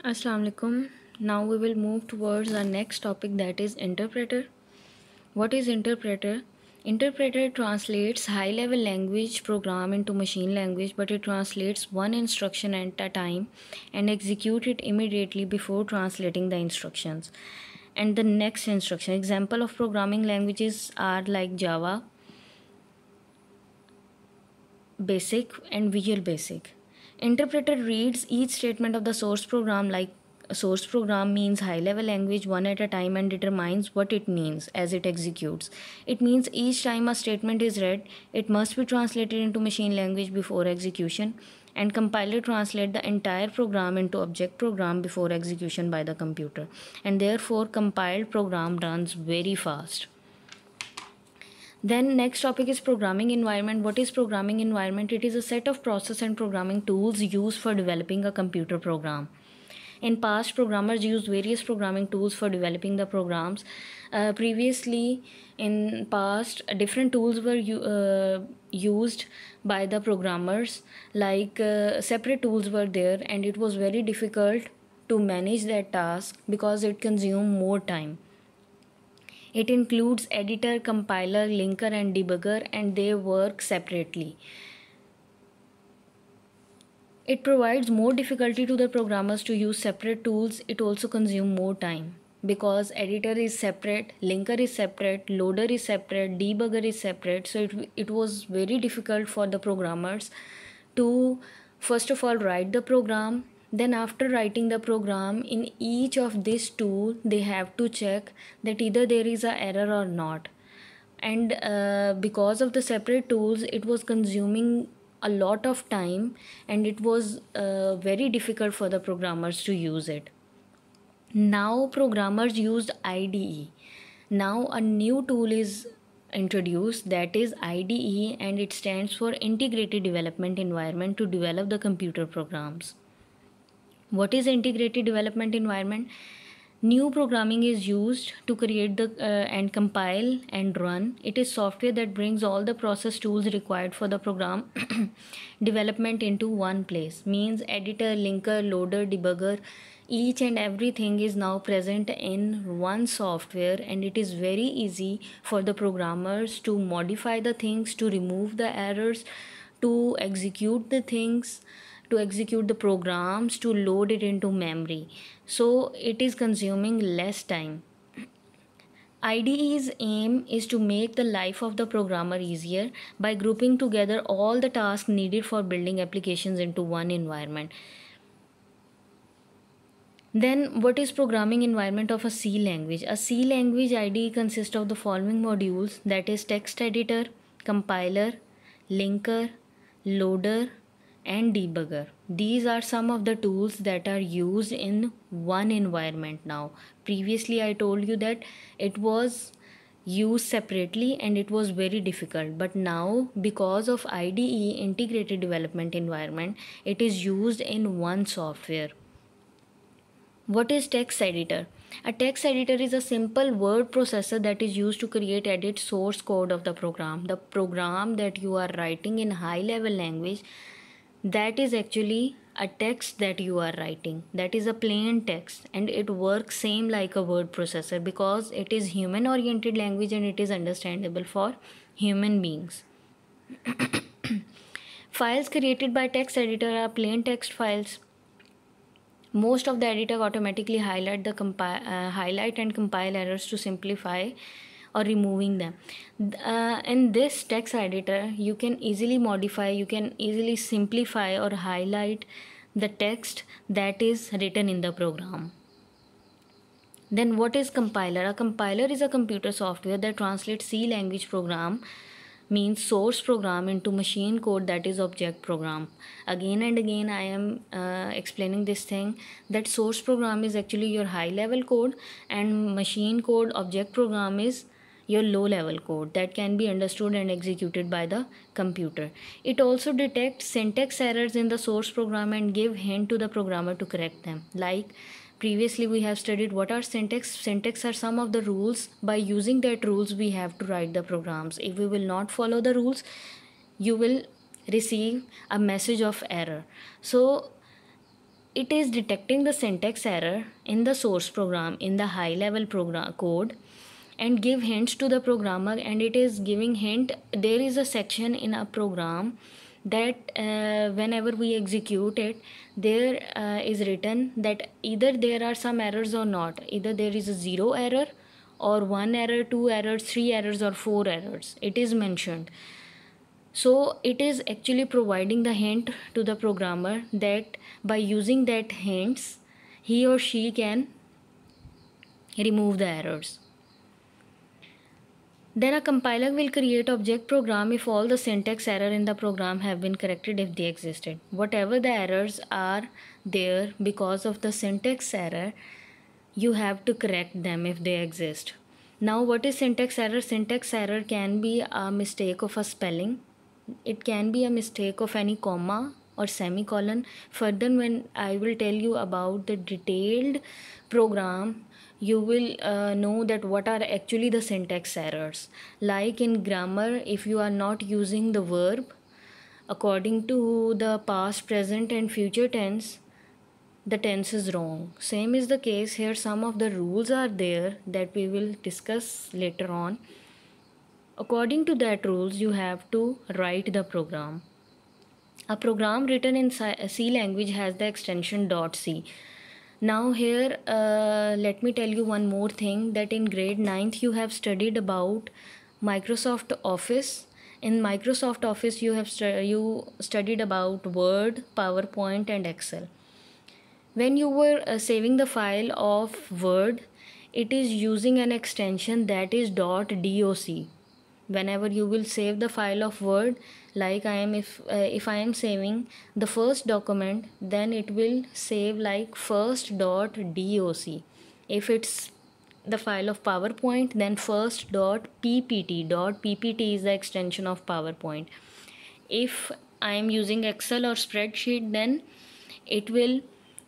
Assalamu alaikum. Now we will move towards our next topic, that is interpreter. What is interpreter? Interpreter translates high level language program into machine language, but it translates one instruction at a time and execute it immediately before translating the instructions. And the next instruction, example of programming languages are like Java, Basic and Visual Basic. Interpreter reads each statement of the source program. Like a source program means high level language one at a time and determines what it means as it executes. It means each time a statement is read, it must be translated into machine language before execution, and compiler translate the entire program into object program before execution by the computer, and therefore compiled program runs very fast. Then next topic is programming environment. What is programming environment? It is a set of process and programming tools used for developing a computer program. In past, programmers used various programming tools for developing the programs. Previously, in past, different tools were used by the programmers. Like separate tools were there, and it was very difficult to manage that task because it consumed more time. It includes editor, compiler, linker, and debugger, and they work separately. It provides more difficulty to the programmers to use separate tools. It also consumes more time because editor is separate, linker is separate, loader is separate, debugger is separate. So it was very difficult for the programmers to first of all write the program. Then after writing the program, in each of this tool they have to check that either there is a error or not. And because of the separate tools, it was consuming a lot of time, and it was very difficult for the programmers to use it. Now programmers used IDE. Now a new tool is introduced, that is IDE, and it stands for Integrated Development Environment, to develop the computer programs. What is integrated development environment? New programming is used to create the and compile and run. It is software that brings all the process tools required for the program development into one place. Means editor, linker, loader, debugger, each and everything is now present in one software, and it is very easy for the programmers to modify the things, to remove the errors, to execute the things, to execute the programs, to load it into memory. So it is consuming less time. IDE's aim is to make the life of the programmer easier by grouping together all the tasks needed for building applications into one environment. Then what is programming environment of a C language? A C language IDE consists of the following modules, that is text editor, compiler, linker, loader, and debugger. These are some of the tools that are used in one environment now. Previously I told you that it was used separately and it was very difficult, but now because of IDE, integrated development environment, it is used in one software. What is text editor? A text editor is a simple word processor that is used to create edit source code of the program. The program that you are writing in high level language, that is actually a text that you are writing. That is a plain text, and it works same like a word processor because it is human oriented language and it is understandable for human beings. Files created by text editor are plain text files. Most of the editor automatically highlight and compile errors to simplify or removing them. In this text editor, you can easily modify, you can easily simplify or highlight the text that is written in the program. Then what is compiler? A compiler is a computer software that translates C language program, means source program, into machine code, that is object program. Again and again I am explaining this thing, that source program is actually your high level code, and machine code, object program, is your low level code that can be understood and executed by the computer. It also detects syntax errors in the source program and give hint to the programmer to correct them. Like previously we have studied what are syntax. Syntax are some of the rules. By using that rules we have to write the programs. If we will not follow the rules, you will receive a message of error. So it is detecting the syntax error in the source program, in the high level program code, and give hints to the programmer. And it is giving hint, there is a section in a program that whenever we execute it, there is written that either there are some errors or not, either there is a 0 error or 1 error, 2 errors, 3 errors, or 4 errors, it is mentioned. So it is actually providing the hint to the programmer that by using that hints, he or she can remove the errors. Then a compiler will create object program if all the syntax error in the program have been corrected if they existed. Whatever the errors are there because of the syntax error, you have to correct them if they exist. Now what is syntax error? Syntax error can be a mistake of a spelling. It can be a mistake of any comma or semicolon. Further, when I will tell you about the detailed program, you will know that what are actually the syntax errors. Like in grammar, if you are not using the verb according to the past, present and future tense, the tense is wrong. Same is the case here. Some of the rules are there that we will discuss later on. According to that rules, you have to write the program. A program written in C language has the extension .c. Now here, let me tell you one more thing, that in grade 9th you have studied about Microsoft Office. In Microsoft Office you have studied about Word, PowerPoint and Excel. When you were saving the file of Word, it is using an extension that is .doc. Whenever you will save the file of Word, like if I am saving the first document, then it will save like first.doc. If it's the file of PowerPoint, then first.ppt. .ppt is the extension of PowerPoint. If I am using Excel or spreadsheet, then it will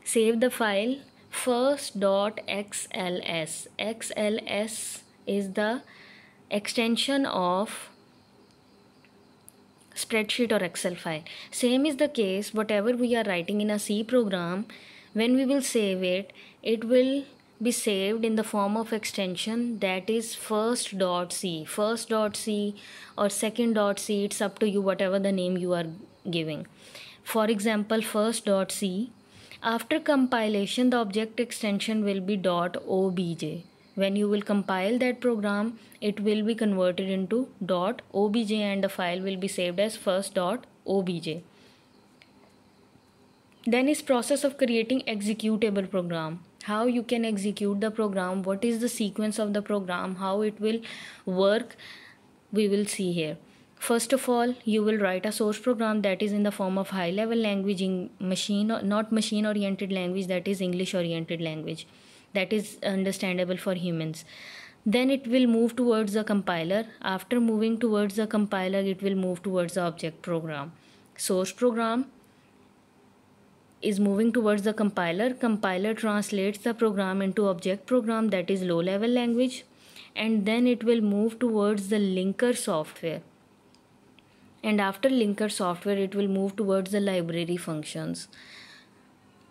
save the file first.xls. XLS is the extension of spreadsheet or Excel file. Same is the case, whatever we are writing in a C program, when we will save it, it will be saved in the form of extension that is first.c. First.c or second.c, it's up to you, whatever the name you are giving. For example, first.c. After compilation, the object extension will be .obj. When you will compile that program, it will be converted into .obj and the file will be saved as first.obj. Then is process of creating executable program. How you can execute the program, what is the sequence of the program, how it will work, we will see here. First of all, you will write a source program that is in the form of high level language, in not machine oriented language, that is English oriented language, that is understandable for humans. Then it will move towards the compiler. After moving towards the compiler, it will move towards the object program. Source program is moving towards the compiler. Compiler translates the program into object program, that is low level language, and then it will move towards the linker software. And after linker software, it will move towards the library functions.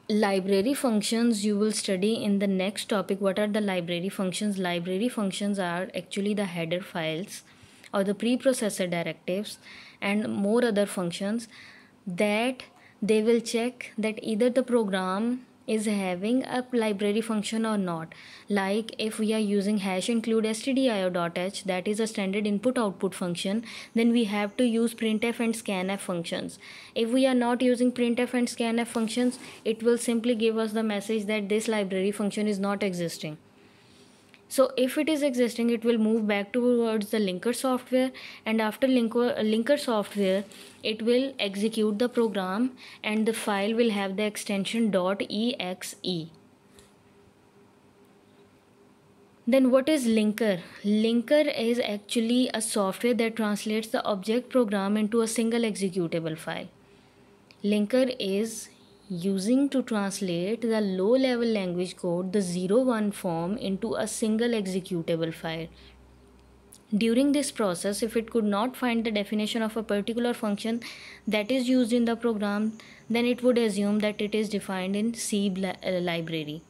Library functions you will study in the next topic. What are the library functions? Library functions are actually the header files or the preprocessor directives and more other functions that they will check that either the program is having a library function or not. Like if we are using hash include stdio.h, that is a standard input output function, then we have to use printf and scanf functions. If we are not using printf and scanf functions, it will simply give us the message that this library function is not existing. So if it is existing, it will move back towards the linker software, and after linker software, it will execute the program and the file will have the extension .exe. Then what is linker? Linker is actually a software that translates the object program into a single executable file. Linker is using to translate the low level language code, the 0-1 form, into a single executable file. During this process, if it could not find the definition of a particular function that is used in the program, then it would assume that it is defined in C library.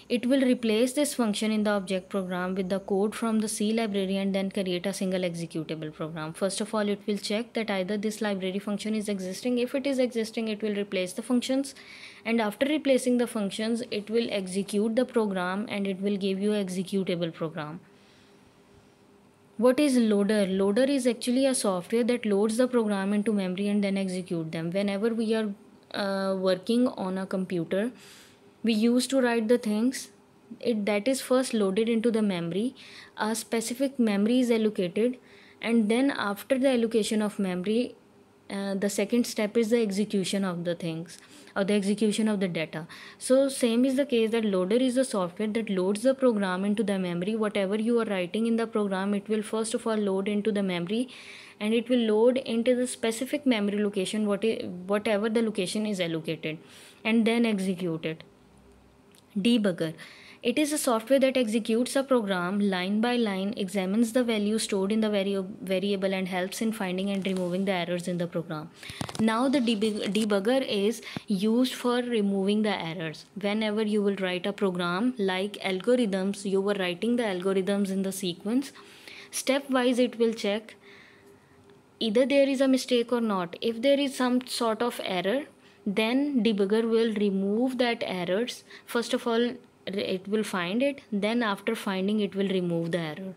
It will replace this function in the object program with the code from the C library and then create a single executable program. First of all, it will check that either this library function is existing. If it is existing, it will replace the functions, and after replacing the functions, it will execute the program and it will give you an executable program. What is loader? Loader is actually a software that loads the program into memory and then execute them. Whenever we are working on a computer, we used to write the things that is first loaded into the memory. A specific memory is allocated, and then after the allocation of memory, the second step is the execution of the things or the execution of the data. So same is the case, that loader is the software that loads the program into the memory. Whatever you are writing in the program, it will first of all load into the memory, and it will load into the specific memory location, whatever the location is allocated, and then execute it. Debugger. It is a software that executes a program line by line, examines the value stored in the variable, and helps in finding and removing the errors in the program. Now the debugger is used for removing the errors. Whenever you will write a program like algorithms, you were writing the algorithms in the sequence, stepwise it will check either there is a mistake or not. If there is some sort of error, then debugger will remove that errors. First of all, it will find it, then after finding, it will remove the error.